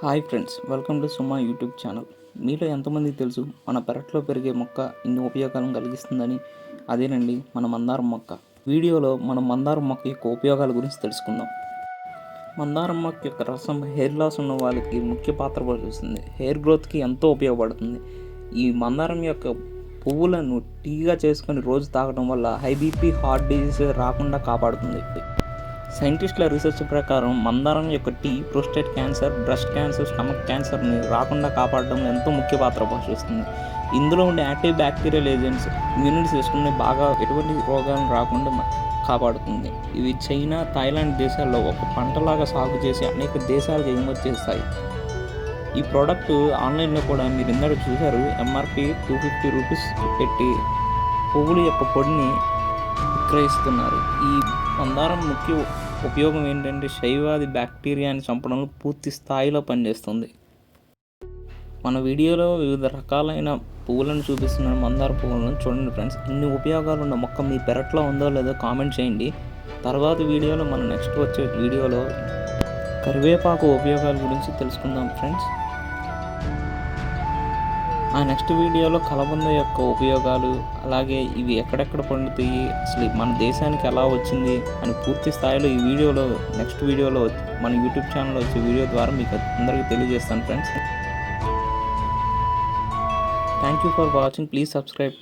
Hi friends, welcome to Suma YouTube channel. మీలో ఎంతమందికి తెలుసు మన పెరట్లో పెరిగే మొక్క ఇన్ని ఉపయోగాలను కలిగిస్తుందని? అదేనండి మన మందారం మొక్క. వీడియోలో మనం మందారం మొక్క యొక్క ఉపయోగాల గురించి తెలుసుకుందాం. మందారం మొక్క యొక్క రసం హెయిర్ లాస్ ఉన్న వాళ్ళకి ముఖ్య పాత్ర పోషిస్తుంది. హెయిర్ గ్రోత్కి ఎంతో ఉపయోగపడుతుంది. ఈ మందారం యొక్క పువ్వులను టీగా చేసుకొని రోజు తాగడం వల్ల హై బీపీ, హార్ట్ డిజీజ్ రాకుండా కాపాడుతుంది. సైంటిస్టుల రీసెర్చ్ ప్రకారం మందారం యొక్క tea prostate cancer, breast cancer, stomach క్యాన్సర్ని రాకుండా కాపాడడంలో ఎంతో ముఖ్య పాత్ర పోషిస్తుంది. ఇందులో ఉండే యాంటీ బ్యాక్టీరియల్ ఏజెంట్స్ ఇమ్యూనిటీ సిస్టమ్ని బాగా ఎటువంటి రోగాలను రాకుండా కాపాడుతుంది. ఇవి చైనా, థాయిలాండ్ దేశాల్లో ఒక పంటలాగా సాగు చేసి అనేక దేశాలకు ఎగుమతి చేస్తాయి. ఈ ప్రోడక్ట్ ఆన్లైన్లో కూడా మీరు ఇందాక చూశారు, ఎంఆర్పి 250 రూపీస్ పెట్టి పువ్వుల యొక్క పొడిని విక్రయిస్తున్నారు. ఈ మందారం ముఖ్య ఉపయోగం ఏంటంటే క్షయవ్యాధి బ్యాక్టీరియాని చంపడంలో పూర్తి స్థాయిలో పనిచేస్తుంది. మన వీడియోలో వివిధ రకాలైన పువ్వులను చూపిస్తున్న మందార పువ్వులను చూడండి ఫ్రెండ్స్. ఇన్ని ఉపయోగాలు ఉన్న మొక్క మీ పెరట్లో ఉందో లేదో కామెంట్ చేయండి. తర్వాత వీడియోలో మనం నెక్స్ట్ వచ్చే వీడియోలో కరివేపాకు ఉపయోగాల గురించి తెలుసుకుందాం ఫ్రెండ్స్. ఆ నెక్స్ట్ వీడియోలో కలబంద యొక్క ఉపయోగాలు, అలాగే ఇవి ఎక్కడెక్కడ పండుతాయి, అసలు మన దేశానికి ఎలా వచ్చింది అని పూర్తి స్థాయిలో ఈ వీడియోలో నెక్స్ట్ వీడియోలో మన యూట్యూబ్ ఛానల్లో వచ్చే వీడియో ద్వారా మీకు అందరికీ తెలియజేస్తాను friends. Thank you for watching. Please subscribe.